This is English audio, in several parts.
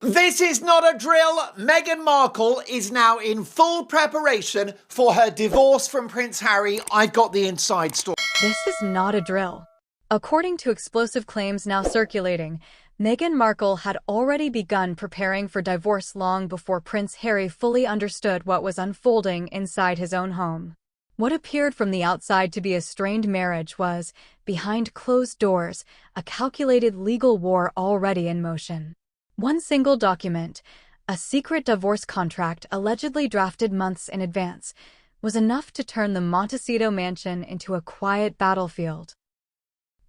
This is not a drill. Meghan Markle is now in full preparation for her divorce from Prince Harry. I've got the inside story. This is not a drill. According to explosive claims now circulating, Meghan Markle had already begun preparing for divorce long before Prince Harry fully understood what was unfolding inside his own home. What appeared from the outside to be a strained marriage was, behind closed doors, a calculated legal war already in motion. One single document, a secret divorce contract allegedly drafted months in advance, was enough to turn the Montecito mansion into a quiet battlefield.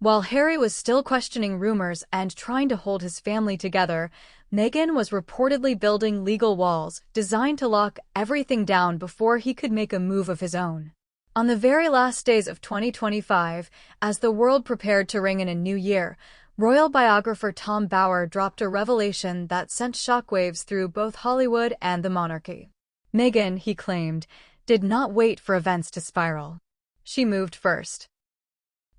While Harry was still questioning rumors and trying to hold his family together, Meghan was reportedly building legal walls designed to lock everything down before he could make a move of his own. On the very last days of 2025, as the world prepared to ring in a new year, royal biographer Tom Bower dropped a revelation that sent shockwaves through both Hollywood and the monarchy. Meghan, he claimed, did not wait for events to spiral. She moved first.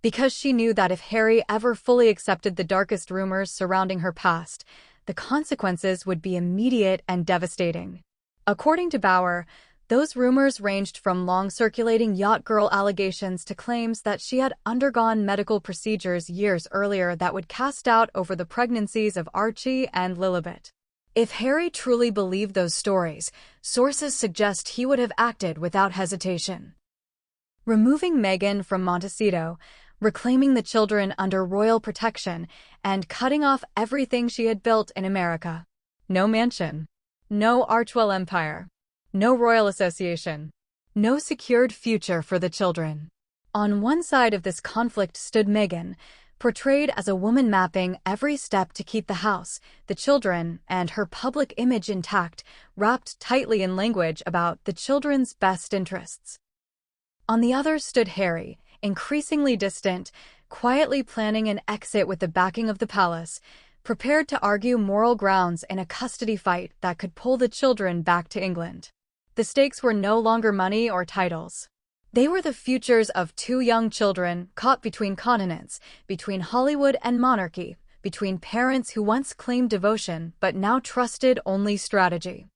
Because she knew that if Harry ever fully accepted the darkest rumors surrounding her past, the consequences would be immediate and devastating. According to Bower, those rumors ranged from long-circulating yacht girl allegations to claims that she had undergone medical procedures years earlier that would cast doubt over the pregnancies of Archie and Lilibet. If Harry truly believed those stories, sources suggest he would have acted without hesitation. Removing Meghan from Montecito, reclaiming the children under royal protection, and cutting off everything she had built in America. No mansion. No Archwell empire. No royal association. No secured future for the children. On one side of this conflict stood Meghan, portrayed as a woman mapping every step to keep the house, the children, and her public image intact, wrapped tightly in language about the children's best interests. On the other stood Harry, increasingly distant, quietly planning an exit with the backing of the palace, prepared to argue moral grounds in a custody fight that could pull the children back to England. The stakes were no longer money or titles. They were the futures of two young children caught between continents, between Hollywood and monarchy, between parents who once claimed devotion but now trusted only strategy.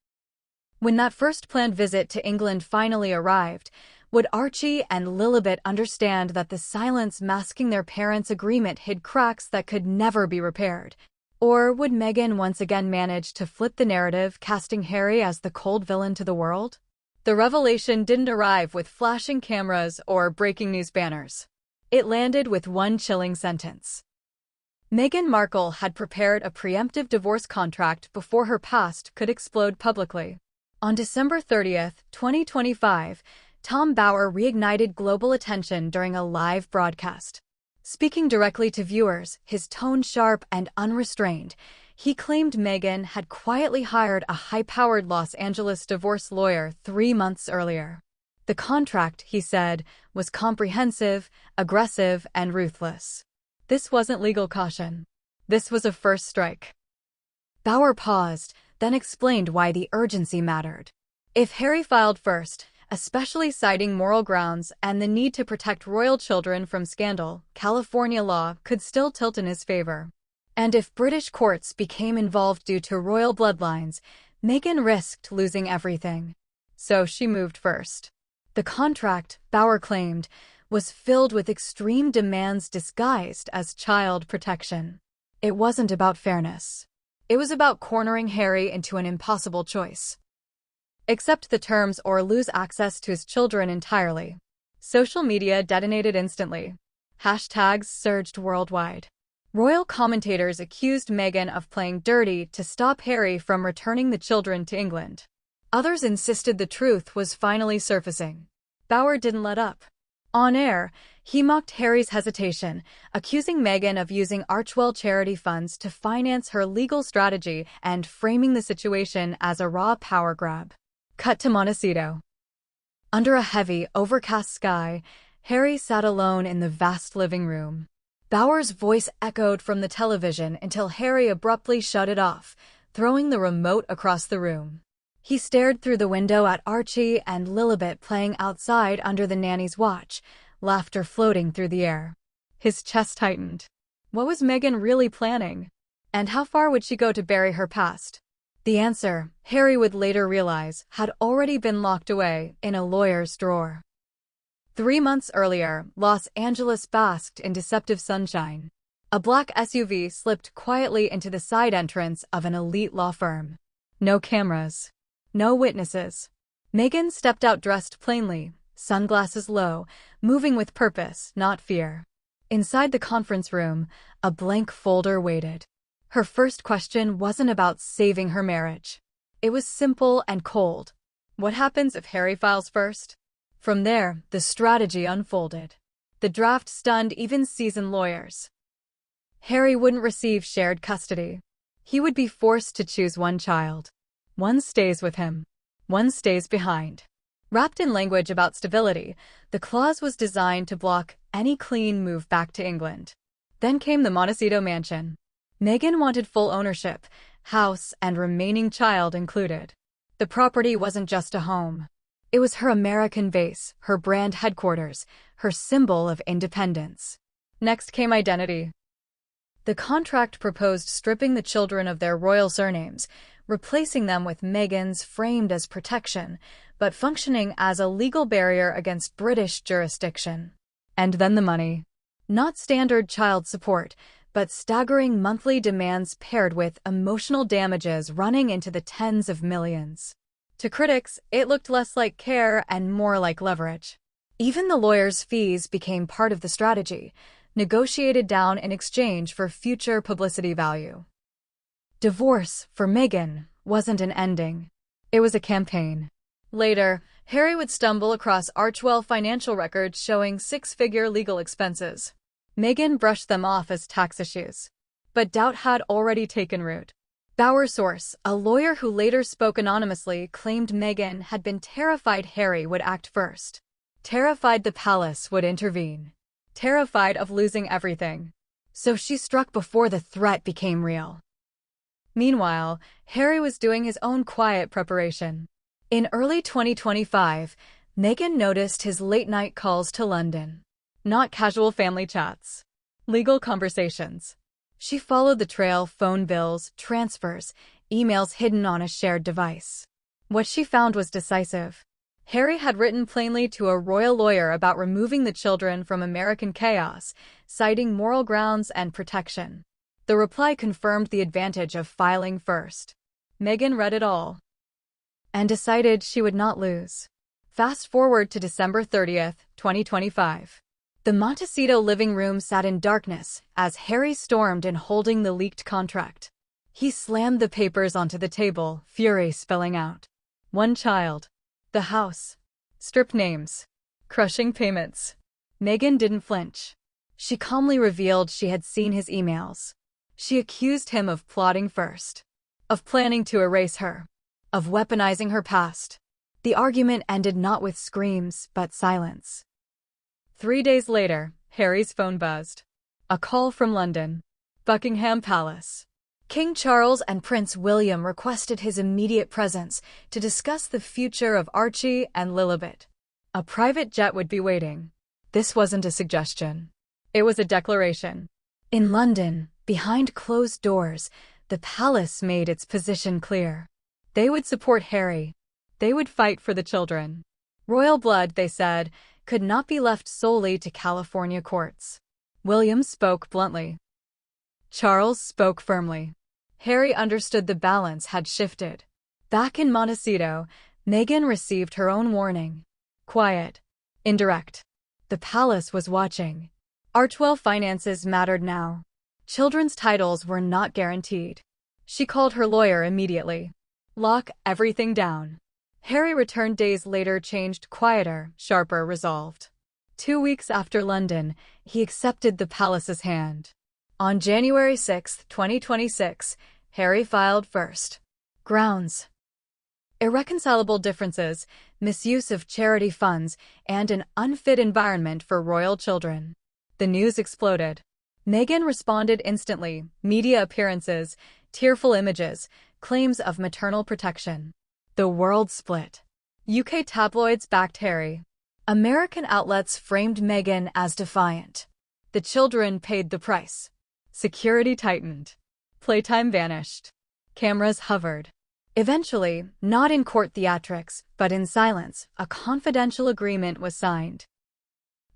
When that first planned visit to England finally arrived, would Archie and Lilibet understand that the silence masking their parents' agreement hid cracks that could never be repaired? Or would Meghan once again manage to flip the narrative, casting Harry as the cold villain to the world? The revelation didn't arrive with flashing cameras or breaking news banners. It landed with one chilling sentence. Meghan Markle had prepared a preemptive divorce contract before her past could explode publicly. On December 30th, 2025, Tom Bower reignited global attention during a live broadcast. Speaking directly to viewers, his tone sharp and unrestrained, he claimed Meghan had quietly hired a high-powered Los Angeles divorce lawyer 3 months earlier. The contract, he said, was comprehensive, aggressive, and ruthless. This wasn't legal caution. This was a first strike. Bower paused, then explained why the urgency mattered. If Harry filed first, especially citing moral grounds and the need to protect royal children from scandal, California law could still tilt in his favor. And if British courts became involved due to royal bloodlines, Meghan risked losing everything. So she moved first. The contract, Bower claimed, was filled with extreme demands disguised as child protection. It wasn't about fairness. It was about cornering Harry into an impossible choice. Accept the terms or lose access to his children entirely. Social media detonated instantly. Hashtags surged worldwide. Royal commentators accused Meghan of playing dirty to stop Harry from returning the children to England. Others insisted the truth was finally surfacing. Bower didn't let up. On air, he mocked Harry's hesitation, accusing Meghan of using Archwell charity funds to finance her legal strategy and framing the situation as a raw power grab. Cut to Montecito. Under a heavy, overcast sky, Harry sat alone in the vast living room. Bower's voice echoed from the television until Harry abruptly shut it off, throwing the remote across the room. He stared through the window at Archie and Lilibet playing outside under the nanny's watch, laughter floating through the air. His chest tightened. What was Meghan really planning? And how far would she go to bury her past? The answer, Harry would later realize, had already been locked away in a lawyer's drawer. 3 months earlier, Los Angeles basked in deceptive sunshine. A black SUV slipped quietly into the side entrance of an elite law firm. No cameras. No witnesses. Meghan stepped out dressed plainly, sunglasses low, moving with purpose, not fear. Inside the conference room, a blank folder waited. Her first question wasn't about saving her marriage. It was simple and cold. What happens if Harry files first? From there, the strategy unfolded. The draft stunned even seasoned lawyers. Harry wouldn't receive shared custody. He would be forced to choose one child. One stays with him. One stays behind. Wrapped in language about stability, the clause was designed to block any clean move back to England. Then came the Montecito mansion. Meghan wanted full ownership, house and remaining child included. The property wasn't just a home. It was her American base, her brand headquarters, her symbol of independence. Next came identity. The contract proposed stripping the children of their royal surnames, replacing them with Meghan's framed as protection, but functioning as a legal barrier against British jurisdiction. And then the money. Not standard child support, but staggering monthly demands paired with emotional damages running into the tens of millions. To critics, it looked less like care and more like leverage. Even the lawyers' fees became part of the strategy, negotiated down in exchange for future publicity value. Divorce, for Meghan, wasn't an ending. It was a campaign. Later, Harry would stumble across Archewell financial records showing 6-figure legal expenses. Meghan brushed them off as tax issues. But doubt had already taken root. Bauer source, a lawyer who later spoke anonymously, claimed Meghan had been terrified Harry would act first. Terrified the palace would intervene. Terrified of losing everything. So she struck before the threat became real. Meanwhile, Harry was doing his own quiet preparation. In early 2025, Meghan noticed his late-night calls to London. Not casual family chats. Legal conversations. She followed the trail: phone bills, transfers, emails hidden on a shared device. What she found was decisive. Harry had written plainly to a royal lawyer about removing the children from American chaos, citing moral grounds and protection. The reply confirmed the advantage of filing first. Meghan read it all and decided she would not lose. Fast forward to December 30th, 2025. The Montecito living room sat in darkness as Harry stormed in holding the leaked contract. He slammed the papers onto the table, fury spilling out. One child. The house. Stripped names. Crushing payments. Meghan didn't flinch. She calmly revealed she had seen his emails. She accused him of plotting first. Of planning to erase her. Of weaponizing her past. The argument ended not with screams, but silence. 3 days later, Harry's phone buzzed. A call from London. Buckingham Palace. King Charles and Prince William requested his immediate presence to discuss the future of Archie and Lilibet. A private jet would be waiting. This wasn't a suggestion. It was a declaration. In London, behind closed doors, the palace made its position clear. They would support Harry. They would fight for the children. Royal blood, they said, could not be left solely to California courts. William spoke bluntly. Charles spoke firmly. Harry understood the balance had shifted. Back in Montecito, Meghan received her own warning. Quiet. Indirect. The palace was watching. Archewell finances mattered now. Children's titles were not guaranteed. She called her lawyer immediately. Lock everything down. Harry returned days later, changed, quieter, sharper, resolved. 2 weeks after London, he accepted the palace's hand. On January 6, 2026, Harry filed first. Grounds: irreconcilable differences, misuse of charity funds, and an unfit environment for royal children. The news exploded. Meghan responded instantly: media appearances, tearful images, claims of maternal protection. The world split. UK tabloids backed Harry. American outlets framed Meghan as defiant. The children paid the price. Security tightened. Playtime vanished. Cameras hovered. Eventually, not in court theatrics, but in silence, a confidential agreement was signed.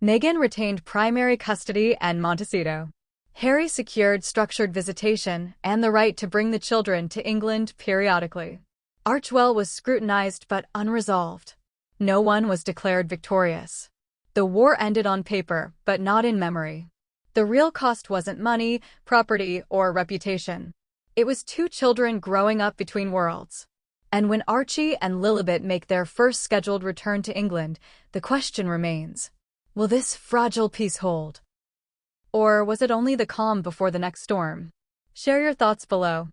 Meghan retained primary custody and Montecito. Harry secured structured visitation and the right to bring the children to England periodically. Archewell was scrutinized but unresolved. No one was declared victorious. The war ended on paper, but not in memory. The real cost wasn't money, property, or reputation. It was two children growing up between worlds. And when Archie and Lilibet make their first scheduled return to England, the question remains, will this fragile peace hold? Or was it only the calm before the next storm? Share your thoughts below.